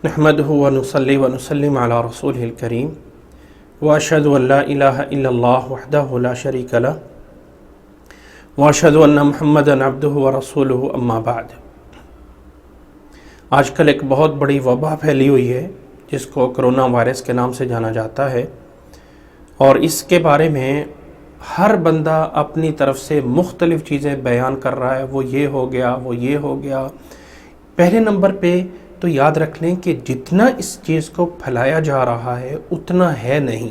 نحمده ونصلي ونسلم على رسوله الكريم وأشهد أن لا إله إلا الله وحده لا شريك له وأشهد أن محمدا عبده ورسوله أما بعد۔ آج کل ایک بہت بڑی وبا پھیلی ہوئی ہے جس کو کرونا وائرس کے نام سے جانا جاتا ہے، اور اس کے بارے میں ہر بندہ اپنی طرف سے مختلف چیزیں بیان کر رہا ہے، وہ یہ ہو گیا، وہ یہ ہو گیا۔ پہلے نمبر پہ تو یاد رکھ لیں کہ جتنا اس چیز کو پھیلایا جا رہا ہے اتنا ہے نہیں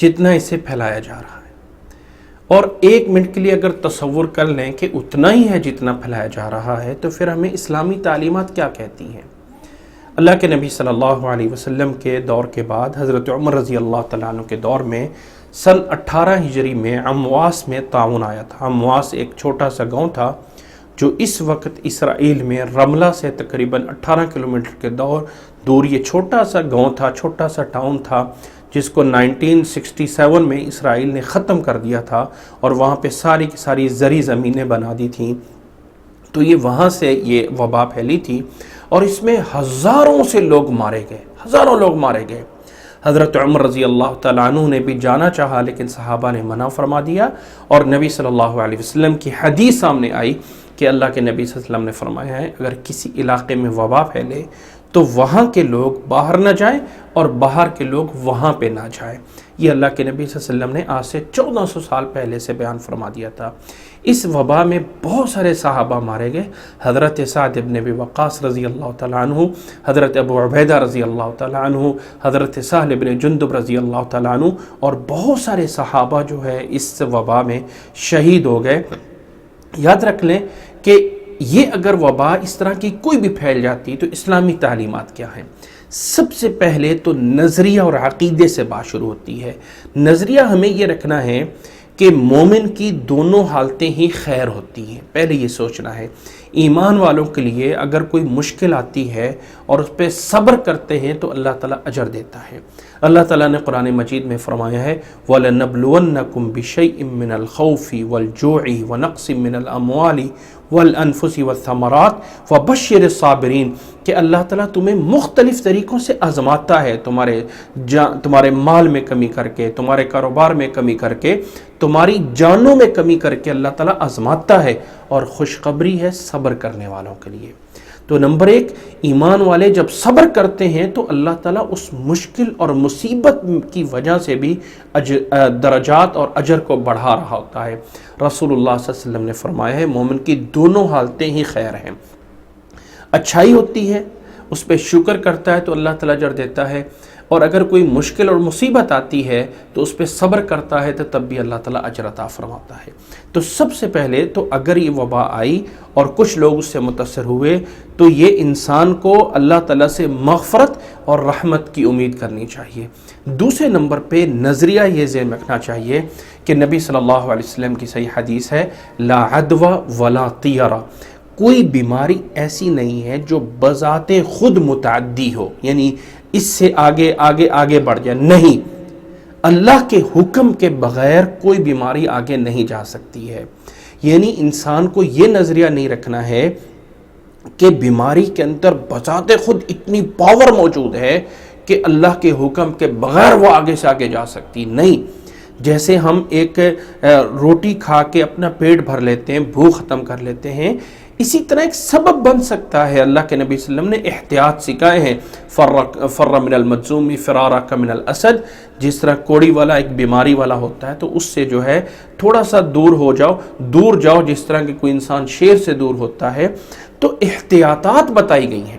جتنا اسے پھیلایا جا رہا ہے۔ اور ایک منٹ کے لیے اگر تصور کر لیں کہ اتنا ہی ہے جتنا پھیلایا جا رہا ہے، تو پھر ہمیں اسلامی تعلیمات کیا کہتی ہیں؟ اللہ کے نبی صلی اللہ علیہ وسلم کے دور کے بعد حضرت عمر رضی اللہ تعالیٰ عنہ کے دور میں سن 18 ہجری میں امواس میں طاعون آیا تھا۔ امواس ایک چھوٹا سا گاؤں تھا جو اس وقت اسرائیل میں رملہ سے تقریباً 18 کلومیٹر کے دور یہ چھوٹا سا گاؤں تھا، چھوٹا سا ٹاؤن تھا، جس کو 1967 میں اسرائیل نے ختم کر دیا تھا، اور وہاں پہ ساری کی ساری زرعی زمینیں بنا دی تھیں۔ تو یہ وہاں سے یہ وبا پھیلی تھی، اور اس میں ہزاروں لوگ مارے گئے۔ حضرت عمر رضی اللہ تعالیٰ عنہ نے بھی جانا چاہا، لیکن صحابہ نے منع فرما دیا، اور نبی صلی اللہ علیہ وسلم کی حدیث سامنے آئی کہ اللہ کے نبی صلی اللہ علیہ وسلم نے فرمایا ہے اگر کسی علاقے میں وبا پھیلے تو وہاں کے لوگ باہر نہ جائیں اور باہر کے لوگ وہاں پہ نہ جائیں۔ یہ اللہ کے نبی صلی اللہ علیہ وسلم نے آج سے 1400 سال پہلے سے بیان فرما دیا تھا۔ اس وبا میں بہت سارے صحابہ مارے گئے، حضرت سعد ابن ابی وقاص رضی اللہ تعالیٰ عنہ، حضرت ابو عبیدہ رضی اللہ تعالیٰ عنہ، حضرت سہل ابن جندب رضی اللہ تعالیٰ عنہ، اور بہت سارے صحابہ جو ہے اس وبا میں شہید ہو گئے۔ یاد رکھ لیں کہ یہ اگر وبا اس طرح کی کوئی بھی پھیل جاتی تو اسلامی تعلیمات کیا ہیں؟ سب سے پہلے تو نظریہ اور عقیدے سے بات شروع ہوتی ہے۔ نظریہ ہمیں یہ رکھنا ہے کہ مومن کی دونوں حالتیں ہی خیر ہوتی ہیں۔ پہلے یہ سوچنا ہے ایمان والوں کے لیے اگر کوئی مشکل آتی ہے اور اس پہ صبر کرتے ہیں تو اللہ تعالیٰ اجر دیتا ہے۔ اللہ تعالیٰ نے قرآن مجید میں فرمایا ہے وَلَنَبْلُوَنَّكُمْ بِشَيْءٍ مِّنَ الْخَوْفِ وَالْجُوعِ وَنَقْصٍ مِّنَ الْأَمْوَالِ وَالْأَنفُسِ وَالثَّمَرَاتِ وَبَشِّرِ الصَّابِرِينَ کہ اللہ تعالیٰ تمہیں مختلف طریقوں سے آزماتا ہے، تمہارے مال میں کمی کر کے، تمہارے کاروبار میں کمی کر کے، تمہاری جانوں میں کمی کر کے اللہ تعالیٰ آزماتا ہے، اور خوشخبری ہے صبر کرنے والوں کے لیے۔ تو نمبر 1، ایمان والے جب صبر کرتے ہیں تو اللہ تعالیٰ اس مشکل اور مصیبت کی وجہ سے بھی درجات اور اجر کو بڑھا رہا ہوتا ہے۔ رسول اللہ صلی اللہ علیہ وسلم نے فرمایا ہے مومن کی دونوں حالتیں ہی خیر ہیں۔ اچھائی ہوتی ہے اس پہ شکر کرتا ہے تو اللہ تعالیٰ اجر دیتا ہے، اور اگر کوئی مشکل اور مصیبت آتی ہے تو اس پہ صبر کرتا ہے تو تب بھی اللہ تعالیٰ اجر عطا فرماتا ہے۔ تو سب سے پہلے تو اگر یہ وبا آئی اور کچھ لوگ اس سے متاثر ہوئے تو یہ انسان کو اللہ تعالیٰ سے مغفرت اور رحمت کی امید کرنی چاہیے۔ دوسرے نمبر پہ نظریہ یہ ذہن رکھنا چاہیے کہ نبی صلی اللہ علیہ وسلم کی صحیح حدیث ہے لا عدوى ولا طیرہ، کوئی بیماری ایسی نہیں ہے جو بذات خود متعدی ہو، یعنی اس سے آگے بڑھ جائے، نہیں، اللہ کے حکم کے بغیر کوئی بیماری آگے نہیں جا سکتی ہے۔ یعنی انسان کو یہ نظریہ نہیں رکھنا ہے کہ بیماری کے اندر بذات خود اتنی پاور موجود ہے کہ اللہ کے حکم کے بغیر وہ آگے سے آگے جا سکتی، نہیں۔ جیسے ہم ایک روٹی کھا کے اپنا پیٹ بھر لیتے ہیں، بھوک ختم کر لیتے ہیں، اسی طرح ایک سبب بن سکتا ہے۔ اللہ کے نبی صلی اللہ علیہ وسلم نے احتیاط سکھائے ہیں، فر من المجذوم فرارک من الاسد، جس طرح کوڑی والا ایک بیماری والا ہوتا ہے تو اس سے جو ہے تھوڑا سا دور جاؤ، جس طرح کہ کوئی انسان شیر سے دور ہوتا ہے۔ تو احتیاطات بتائی گئی ہیں،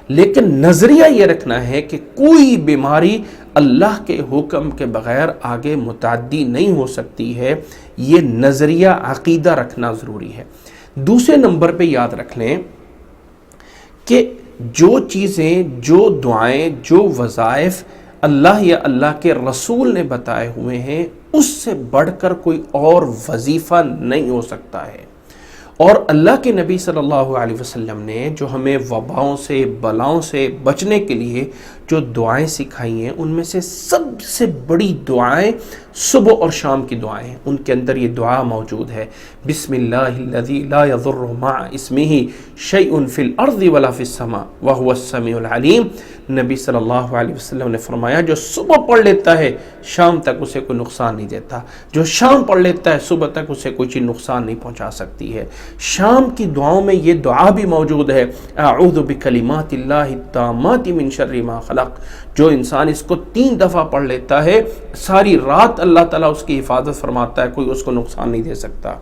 لیکن نظریہ یہ رکھنا ہے کہ کوئی بیماری اللہ کے حکم کے بغیر آگے متعدی نہیں ہو سکتی ہے۔ یہ نظریہ عقیدہ رکھنا ضروری ہے۔ دوسرے نمبر پہ یاد رکھ لیں کہ جو چیزیں، جو دعائیں، جو وظائف اللہ یا اللہ کے رسول نے بتائے ہوئے ہیں اس سے بڑھ کر کوئی اور وظیفہ نہیں ہو سکتا ہے۔ اور اللہ کے نبی صلی اللہ علیہ وسلم نے جو ہمیں وباؤں سے، بلاؤں سے بچنے کے لیے جو دعائیں سکھائی ہیں ان میں سے سب سے بڑی دعائیں صبح اور شام کی دعائیں، ان کے اندر یہ دعا موجود ہے، بسم اللہ الذی لا یضر مع اسمہ شیء فی الارض ولا فی السماء وہو السمیع العلیم۔ نبی صلی اللہ علیہ وسلم نے فرمایا جو صبح پڑھ لیتا ہے شام تک اسے کوئی نقصان نہیں دیتا، جو شام پڑھ لیتا ہے صبح تک اسے کوئی چیز نقصان نہیں پہنچا سکتی ہے۔ شام کی دعاؤں میں یہ دعا بھی موجود ہے، اعوذ بکلمات اللہ التامات من شر ما خلق۔ جو انسان اس کو 3 دفعہ پڑھ لیتا ہے ساری رات اللہ تعالیٰ اس کی حفاظت فرماتا ہے، کوئی اس کو نقصان نہیں دے سکتا۔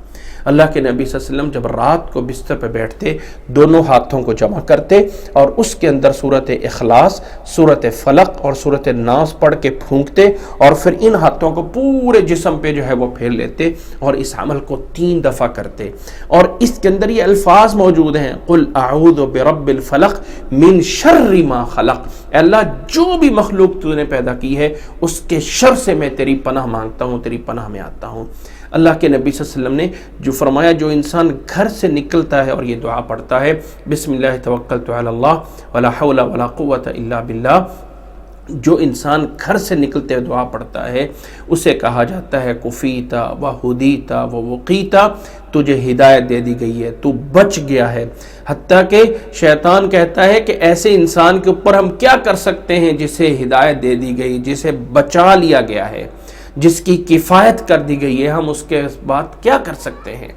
اللہ کے نبی صلی اللہ علیہ وسلم جب رات کو بستر پہ بیٹھتے دونوں ہاتھوں کو جمع کرتے اور اس کے اندر سورۃ اخلاص، سورۃ فلق اور سورۃ ناس پڑھ کے پھونکتے اور پھر ان ہاتھوں کو پورے جسم پہ جو ہے وہ پھیر لیتے اور اس عمل کو 3 دفعہ کرتے، اور اس کے اندر یہ الفاظ موجود ہیں، قل اعوذ برب الفلق من شر ما خلق، اے اللہ جو بھی مخلوق تو نے پیدا کی ہے اس کے شر سے میں تیری پناہ مانگتا ہوں، تیری پناہ میں آتا ہوں۔ اللہ کے نبی صلی اللہ علیہ وسلم نے جو فرمایا جو انسان گھر سے نکلتا ہے اور یہ دعا پڑھتا ہے، بسم اللہ توکلت علی اللہ ولا حول ولا قوت الا باللہ، جو انسان گھر سے نکلتے ہوئے دعا پڑھتا ہے اسے کہا جاتا ہے کفیتا و ہدیتا و وقیتا، تجھے ہدایت دے دی گئی ہے، تو بچ گیا ہے۔ حتیٰ کہ شیطان کہتا ہے کہ ایسے انسان کے اوپر ہم کیا کر سکتے ہیں جسے ہدایت دے دی گئی، جسے بچا لیا گیا ہے، جس کی کفایت کر دی گئی ہے، ہم اس کے بعد کیا کر سکتے ہیں؟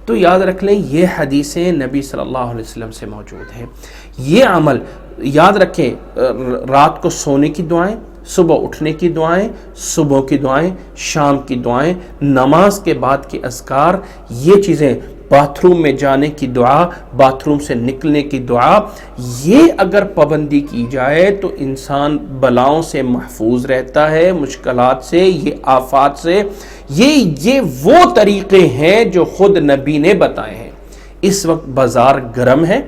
تو یاد رکھ لیں یہ حدیثیں نبی صلی اللہ علیہ وسلم سے موجود ہیں۔ یہ عمل یاد رکھیں، رات کو سونے کی دعائیں، صبح اٹھنے کی دعائیں، صبح کی دعائیں، شام کی دعائیں، نماز کے بعد کی اذکار، یہ چیزیں، باتھ روم میں جانے کی دعا، باتھ روم سے نکلنے کی دعا، یہ اگر پابندی کی جائے تو انسان بلاؤں سے محفوظ رہتا ہے، مشکلات سے، یہ آفات سے۔ یہ وہ طریقے ہیں جو خود نبی نے بتائے ہیں۔ اس وقت بازار گرم ہے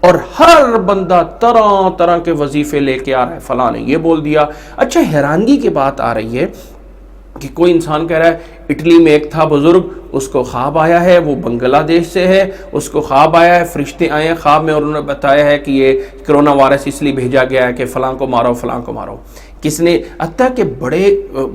اور ہر بندہ طرح طرح کے وظیفے لے کے آ رہا ہے، فلاں نے یہ بول دیا۔ اچھا حیرانگی کی بات آ رہی ہے کہ کوئی انسان کہہ رہا ہے اٹلی میں ایک تھا بزرگ، اس کو خواب آیا ہے، وہ بنگلہ دیش سے ہے، اس کو خواب آیا ہے، فرشتے آئے ہیں خواب میں اور انہوں نے بتایا ہے کہ یہ کرونا وائرس اس لیے بھیجا گیا ہے کہ فلاں کو مارو فلاں کو مارو۔ کس نے، حتیٰ کہ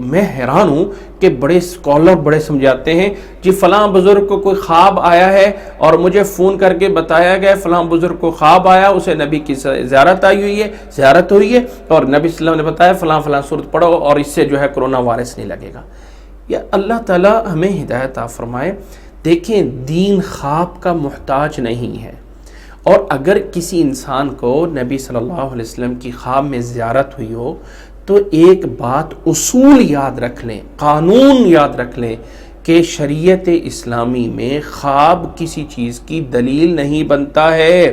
میں حیران ہوں کہ بڑے اسکالر بڑے سمجھاتے ہیں جی فلاں بزرگ کو کوئی خواب آیا ہے اور مجھے فون کر کے بتایا گیا فلاں بزرگ کو خواب آیا، اسے نبی کی زیارت ہوئی ہے اور نبی صلی اللہ علیہ وسلم نے بتایا فلاں فلاں سورت پڑھو اور اس سے جو ہے کرونا وائرس نہیں لگے گا۔ یا اللہ تعالیٰ ہمیں ہدایت عطا فرمائے۔ دیکھیں دین خواب کا محتاج نہیں ہے، اور اگر کسی انسان کو نبی صلی اللہ علیہ وسلم کی خواب میں زیارت ہوئی ہو تو ایک بات اصول یاد رکھ لیں، قانون یاد رکھ لیں کہ شریعت اسلامی میں خواب کسی چیز کی دلیل نہیں بنتا ہے،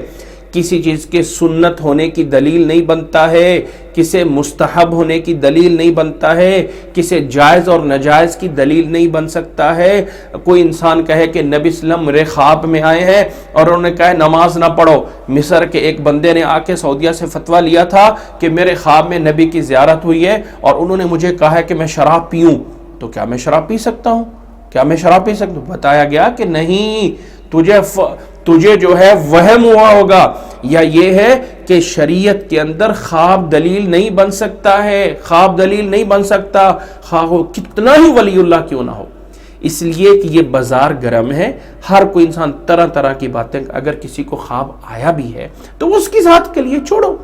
کسی چیز کے سنت ہونے کی دلیل نہیں بنتا ہے، کسی مستحب ہونے کی دلیل نہیں بنتا ہے، کسی جائز اور ناجائز کی دلیل نہیں بن سکتا ہے۔ کوئی انسان کہے کہ نبی صلی اللہ علیہ وسلم میرے خواب میں آئے ہیں اور انہوں نے کہا نماز نہ پڑھو۔ مصر کے ایک بندے نے آ کے سعودیہ سے فتویٰ لیا تھا کہ میرے خواب میں نبی کی زیارت ہوئی ہے اور انہوں نے مجھے کہا ہے کہ میں شراب پیوں، تو کیا میں شراب پی سکتا ہوں؟ کیا میں شراب پی سکتا ہوں؟ بتایا گیا کہ نہیں، تجھے جو ہے وہم ہوا ہوگا، یا یہ ہے کہ شریعت کے اندر خواب دلیل نہیں بن سکتا ہے، خواب دلیل نہیں بن سکتا، خواہ کتنا ہی ولی اللہ کیوں نہ ہو۔ اس لیے کہ یہ بازار گرم ہے، ہر کوئی انسان طرح طرح کی باتیں، اگر کسی کو خواب آیا بھی ہے تو اس کی ذات کے لیے چھوڑو۔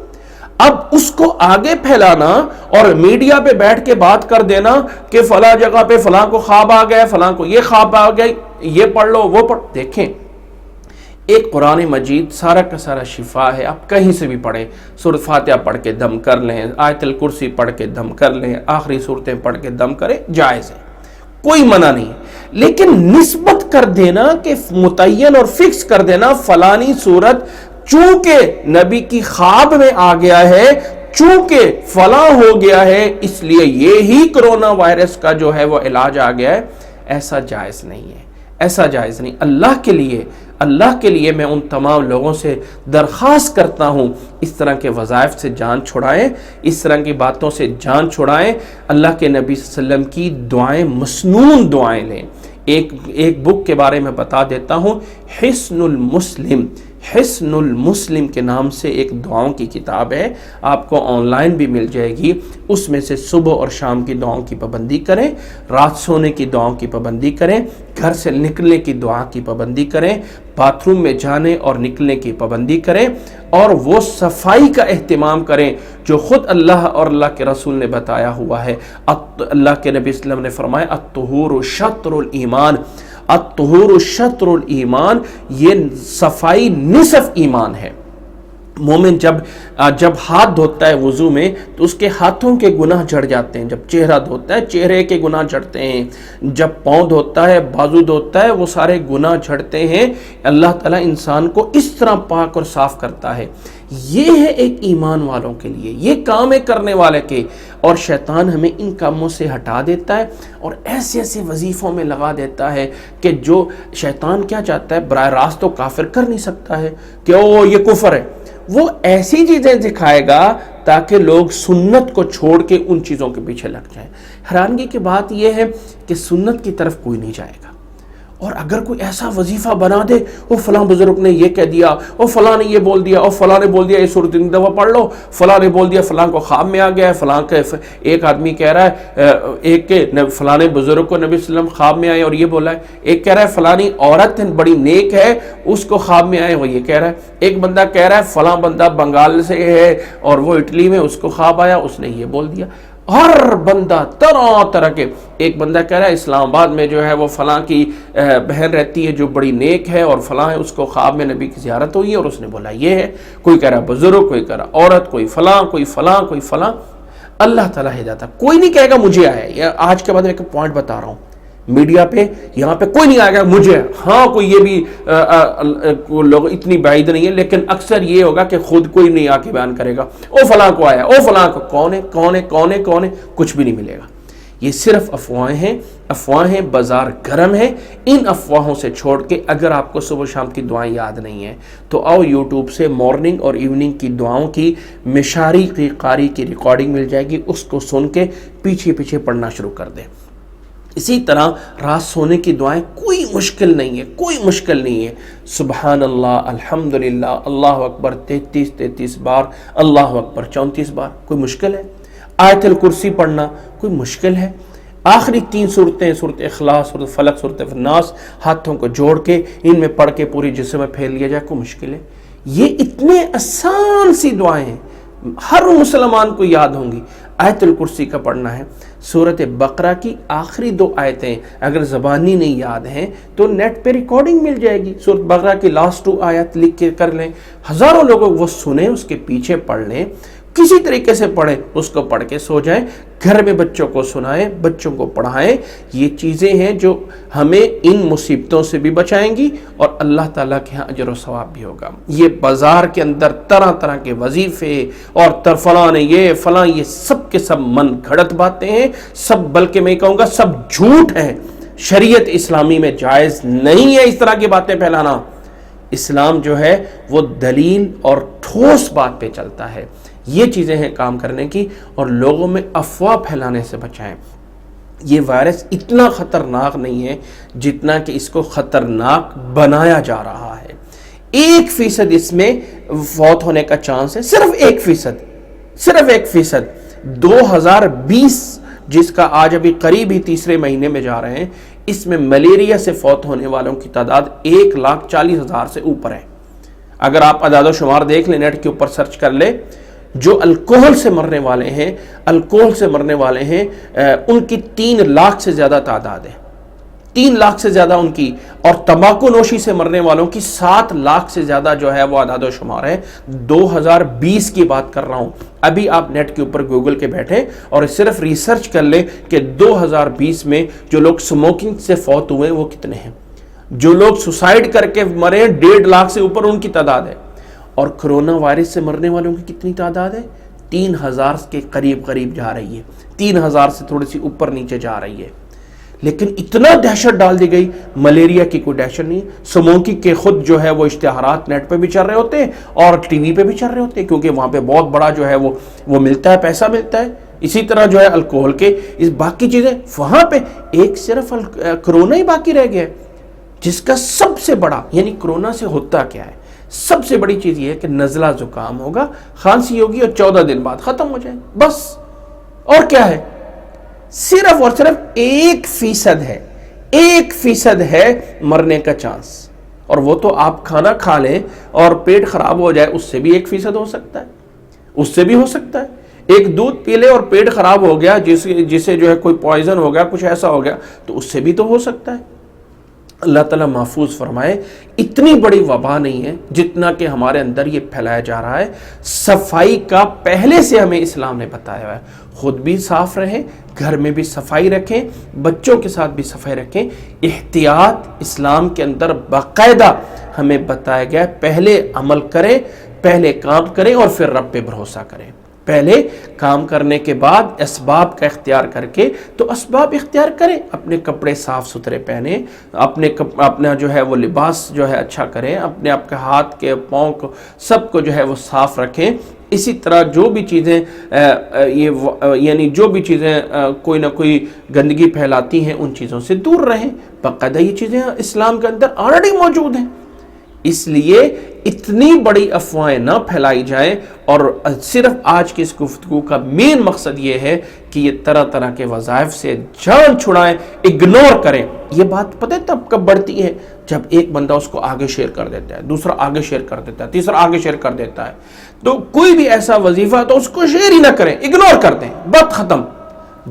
اب اس کو آگے پھیلانا اور میڈیا پہ بیٹھ کے بات کر دینا کہ فلاں جگہ پہ فلاں کو خواب آ گیا، فلاں کو یہ خواب آ گیا، یہ پڑھ لو وہ پڑھ، دیکھیں ایک قرآن مجید سارا کا سارا شفا ہے، آپ کہیں سے بھی پڑھیں، سورۃ فاتحہ پڑھ کے دم کر لیں، آیت الکرسی پڑھ کے دم کر لیں، آخری صورتیں پڑھ کے دم کریں، جائز ہے، کوئی منع نہیں۔ لیکن نسبت کر دینا کہ متعین اور فکس کر دینا فلانی صورت چونکہ نبی کی خواب میں آ گیا ہے، چونکہ فلاں ہو گیا ہے اس لیے یہی کرونا وائرس کا جو ہے وہ علاج آ گیا ہے، ایسا جائز نہیں ہے، ایسا جائز نہیں۔ اللہ کے لیے میں ان تمام لوگوں سے درخواست کرتا ہوں اس طرح کے وظائف سے جان چھڑائیں، اس طرح کی باتوں سے جان چھڑائیں، اللہ کے نبی صلی اللہ علیہ وسلم کی دعائیں، مسنون دعائیں لیں۔ ایک بک کے بارے میں بتا دیتا ہوں، حصن المسلم، حسن المسلم کے نام سے ایک دعاؤں کی کتاب ہے، آپ کو آن لائن بھی مل جائے گی۔ اس میں سے صبح اور شام کی دعاؤں کی پابندی کریں، رات سونے کی دعاؤں کی پابندی کریں، گھر سے نکلنے کی دعا کی پابندی کریں، باتھ روم میں جانے اور نکلنے کی پابندی کریں، اور وہ صفائی کا اہتمام کریں جو خود اللہ اور اللہ کے رسول نے بتایا ہوا ہے۔ اللہ کے نبی صلی اللہ علیہ وسلم نے فرمایا الطہور شطر الایمان، الطہور شطر الایمان، یہ صفائی نصف ایمان ہے۔ مومن جب ہاتھ دھوتا ہے وضو میں تو اس کے ہاتھوں کے گناہ جھڑ جاتے ہیں، جب چہرہ دھوتا ہے چہرے کے گناہ جھڑتے ہیں، جب پاؤں دھوتا ہے بازو دھوتا ہے وہ سارے گناہ جھڑتے ہیں۔ اللہ تعالیٰ انسان کو اس طرح پاک اور صاف کرتا ہے۔ یہ ہے ایک ایمان والوں کے لیے، یہ کام ہے کرنے والے کے، اور شیطان ہمیں ان کاموں سے ہٹا دیتا ہے اور ایسے ایسے وظیفوں میں لگا دیتا ہے کہ جو شیطان کیا چاہتا ہے، براہ راست تو کافر کر نہیں سکتا ہے کہ او یہ کفر ہے، وہ ایسی چیزیں دکھائے گا تاکہ لوگ سنت کو چھوڑ کے ان چیزوں کے پیچھے لگ جائیں۔ حیرانگی کی بات یہ ہے کہ سنت کی طرف کوئی نہیں جائے گا، اور اگر کوئی ایسا وظیفہ بنا دے، وہ فلاں بزرگ نے یہ کہہ دیا، وہ فلاں نے یہ بول دیا، اور فلاں نے بول دیا یہ سورۃ دفعہ پڑھ لو، فلاں نے بول دیا فلاں کو خواب میں آ گیا ہے، فلاں کا ایک آدمی کہہ رہا ہے ایک کے فلاں بزرگ کو نبی صلی اللہ علیہ وسلم خواب میں آئے اور یہ بولا ہے، ایک کہہ رہا ہے فلانی عورت بڑی نیک ہے اس کو خواب میں آئے وہ یہ کہہ رہا ہے، ایک بندہ کہہ رہا ہے فلاں بندہ بنگال سے ہے اور وہ اٹلی میں اس کو خواب آیا اس نے یہ بول دیا۔ ہر بندہ طرح طرح کے، ایک بندہ کہہ رہا ہے اسلام آباد میں جو ہے وہ فلاں کی بہن رہتی ہے جو بڑی نیک ہے اور فلاں ہے، اس کو خواب میں نبی کی زیارت ہوئی ہے اور اس نے بولا یہ ہے، کوئی کہہ رہا بزرگ، کوئی کہہ رہا عورت، کوئی فلاں کوئی فلاں کوئی فلاں۔ اللہ تعالیٰ ہدایت، کوئی نہیں کہے گا مجھے آیا ہے۔ آج کے بعد میں ایک پوائنٹ بتا رہا ہوں، میڈیا پہ یہاں پہ کوئی نہیں آئے گا مجھے، ہاں کوئی یہ بھی لوگ اتنی بعید نہیں ہے، لیکن اکثر یہ ہوگا کہ خود کوئی نہیں آ کے بیان کرے گا او فلاں کو آیا، او فلاں کو، کون ہے کون ہے کون ہے کون ہے، کچھ بھی نہیں ملے گا۔ یہ صرف افواہیں ہیں، افواہیں بازار گرم ہے۔ ان افواہوں سے چھوڑ کے اگر آپ کو صبح شام کی دعائیں یاد نہیں ہیں تو آؤ یوٹیوب سے مارننگ اور ایوننگ کی دعاؤں کی مشاری کی قاری کی ریکارڈنگ مل جائے گی، اس کو سن کے پیچھے پیچھے پڑھنا شروع کر دیں۔ اسی طرح رات سونے کی دعائیں کوئی مشکل نہیں ہے، کوئی مشکل نہیں ہے۔ سبحان اللہ، الحمدللہ، اللہ اکبر 33 بار، اللہ اکبر 34 بار، کوئی مشکل ہے؟ آیت الکرسی پڑھنا کوئی مشکل ہے؟ آخری 3 صورتیں، صورت اخلاص، صورت فلق، صورت الناس، ہاتھوں کو جوڑ کے ان میں پڑھ کے پوری جسم میں پھیل لیا جائے، کوئی مشکل ہے؟ یہ اتنے آسان سی دعائیں ہیں، ہر مسلمان کو یاد ہوں گی۔ آیت الکرسی کا پڑھنا ہے، سورت بقرہ کی آخری 2 آیتیں اگر زبانی نہیں یاد ہیں تو نیٹ پہ ریکارڈنگ مل جائے گی، سورت بقرہ کی لاسٹ 2 آیت لکھ کے کر لیں، ہزاروں لوگوں وہ سنیں، اس کے پیچھے پڑھ لیں، کسی طریقے سے پڑھیں، اس کو پڑھ کے سو جائیں، گھر میں بچوں کو سنائیں، بچوں کو پڑھائیں۔ یہ چیزیں ہیں جو ہمیں ان مصیبتوں سے بھی بچائیں گی اور اللہ تعالیٰ کے ہاں اجر و ثواب بھی ہوگا۔ یہ بازار کے اندر طرح طرح کے وظیفے اور فلاں نے یہ فلاں، یہ سب کے سب من گھڑت باتیں ہیں، سب بلکہ میں کہوں گا سب جھوٹ ہیں۔ شریعت اسلامی میں جائز نہیں ہے اس طرح کی باتیں پھیلانا۔ اسلام جو ہے وہ دلیل اور ٹھوس بات پہ چلتا ہے۔ یہ چیزیں ہیں کام کرنے کی، اور لوگوں میں افواہ پھیلانے سے بچائیں۔ یہ وائرس اتنا خطرناک نہیں ہے جتنا کہ اس کو خطرناک بنایا جا رہا ہے۔ 1% اس میں فوت ہونے کا چانس ہے، صرف 1%، صرف 1%۔ 2020 جس کا آج ابھی قریب ہی 3رے مہینے میں جا رہے ہیں، اس میں ملیریا سے فوت ہونے والوں کی تعداد 1,40,000 سے اوپر ہے۔ اگر آپ اعداد و شمار دیکھ لیں، نیٹ کے اوپر سرچ کر لیں، جو الکوہل سے مرنے والے ہیں، الکوہل سے مرنے والے ہیں، ان کی 3 لاکھ سے زیادہ تعداد ہے، 3 لاکھ سے زیادہ ان کی، اور تمباکو نوشی سے مرنے والوں کی 7 لاکھ سے زیادہ جو ہے وہ اعداد و شمار ہے۔ 2020 کی بات کر رہا ہوں۔ ابھی آپ نیٹ کے اوپر گوگل کے بیٹھیں اور صرف ریسرچ کر لیں کہ 2020 میں جو لوگ سموکنگ سے فوت ہوئے وہ کتنے ہیں، جو لوگ سوسائڈ کر کے مرے 1.5 لاکھ سے اوپر ان کی تعداد ہے، اور کرونا وائرس سے مرنے والوں کی کتنی تعداد ہے؟ 3,000 کے قریب جا رہی ہے، 3,000 سے تھوڑی سی اوپر نیچے جا رہی ہے۔ لیکن اتنا دہشت ڈال دی گئی، ملیریا کی کوئی دہشت نہیں۔ سموکنگ کے خود جو ہے وہ اشتہارات نیٹ پہ بھی چل رہے ہوتے ہیں اور ٹی وی پہ بھی چل رہے ہوتے ہیں، کیونکہ وہاں پہ بہت بڑا جو ہے وہ ملتا ہے، پیسہ ملتا ہے۔ اسی طرح جو ہے الکوہل کے اس باقی چیزیں، وہاں پہ ایک صرف کرونا ہی باقی رہ گیا ہے، جس کا سب سے بڑا، یعنی کرونا سے ہوتا کیا ہے؟ سب سے بڑی چیز یہ ہے کہ نزلہ زکام ہوگا، کھانسی ہوگی اور 14 دن بعد ختم ہو جائے بس. اور کیا ہے؟ صرف اور صرف 1% ہے، 1% ہے مرنے کا چانس. اور وہ تو آپ کھانا کھا لیں اور پیٹ خراب ہو جائے، اس سے بھی 1% ہو سکتا ہے، اس سے بھی ہو سکتا ہے. ایک دودھ پی لے اور پیٹ خراب ہو گیا، جسے جو ہے کوئی پوائزن ہو گیا، کچھ ایسا ہو گیا، تو اس سے بھی تو ہو سکتا ہے. اللہ تعالیٰ محفوظ فرمائے. اتنی بڑی وبا نہیں ہے جتنا کہ ہمارے اندر یہ پھیلایا جا رہا ہے. صفائی کا پہلے سے ہمیں اسلام نے بتایا ہے. خود بھی صاف رہیں، گھر میں بھی صفائی رکھیں، بچوں کے ساتھ بھی صفائی رکھیں. احتیاط اسلام کے اندر باقاعدہ ہمیں بتایا گیا. پہلے عمل کریں، پہلے کام کریں اور پھر رب پہ بھروسہ کریں. پہلے کام کرنے کے بعد اسباب کا اختیار کر کے تو اسباب اختیار کریں. اپنے کپڑے صاف ستھرے پہنیں، اپنا جو ہے وہ لباس جو ہے اچھا کریں، اپنے آپ کے ہاتھ کے پاؤں کو سب کو جو ہے وہ صاف رکھیں. اسی طرح جو بھی چیزیں یعنی جو بھی چیزیں کوئی نہ کوئی گندگی پھیلاتی ہیں ان چیزوں سے دور رہیں. باقاعدہ یہ چیزیں اسلام کے اندر آلریڈی موجود ہیں. اس لیے اتنی بڑی افواہیں نہ پھیلائی جائیں. اور صرف آج کی اس گفتگو کا مین مقصد یہ ہے کہ یہ طرح طرح کے وظائف سے جان چھڑائیں، اگنور کریں. یہ بات پتہ ہے تب کب بڑھتی ہے؟ جب ایک بندہ اس کو آگے شیئر کر دیتا ہے، دوسرا آگے شیئر کر دیتا ہے، تیسرا آگے شیئر کر دیتا ہے. تو کوئی بھی ایسا وظیفہ تو اس کو شیئر ہی نہ کریں، اگنور کر دیں، بات ختم.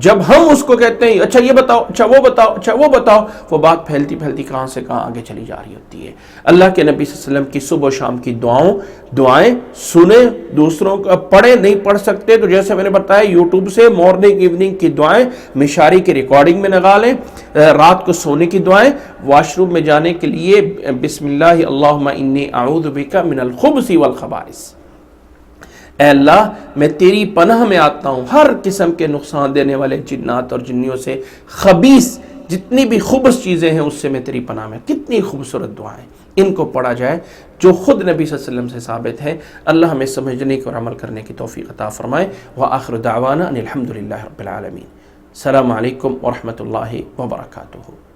جب ہم اس کو کہتے ہیں اچھا یہ بتاؤ، اچھا وہ بتاؤ، اچھا وہ بتاؤ، وہ بات پھیلتی پھیلتی کہاں سے کہاں آگے چلی جا رہی ہوتی ہے. اللہ کے نبی صلی اللہ علیہ وسلم کی صبح و شام کی دعائیں سنیں، دوسروں کو پڑھیں. نہیں پڑھ سکتے تو جیسے میں نے بتایا یوٹیوب سے مارننگ ایوننگ کی دعائیں مشاری کی ریکارڈنگ میں لگا لیں. رات کو سونے کی دعائیں، واش روم میں جانے کے لیے بسم اللہ اللہم انی اعوذ بک من الخبث والخبائث. اے اللہ میں تیری پناہ میں آتا ہوں ہر قسم کے نقصان دینے والے جنات اور جنیوں سے، خبیث جتنی بھی خبث چیزیں ہیں اس سے میں تیری پناہ میں. کتنی خوبصورت دعائیں، ان کو پڑھا جائے جو خود نبی صلی اللہ علیہ وسلم سے ثابت ہے. اللہ ہمیں سمجھنے کی اور عمل کرنے کی توفیق عطا فرمائے. وآخر دعوانا ان الحمدللہ رب العالمین. السلام علیکم ورحمۃ اللہ وبرکاتہ.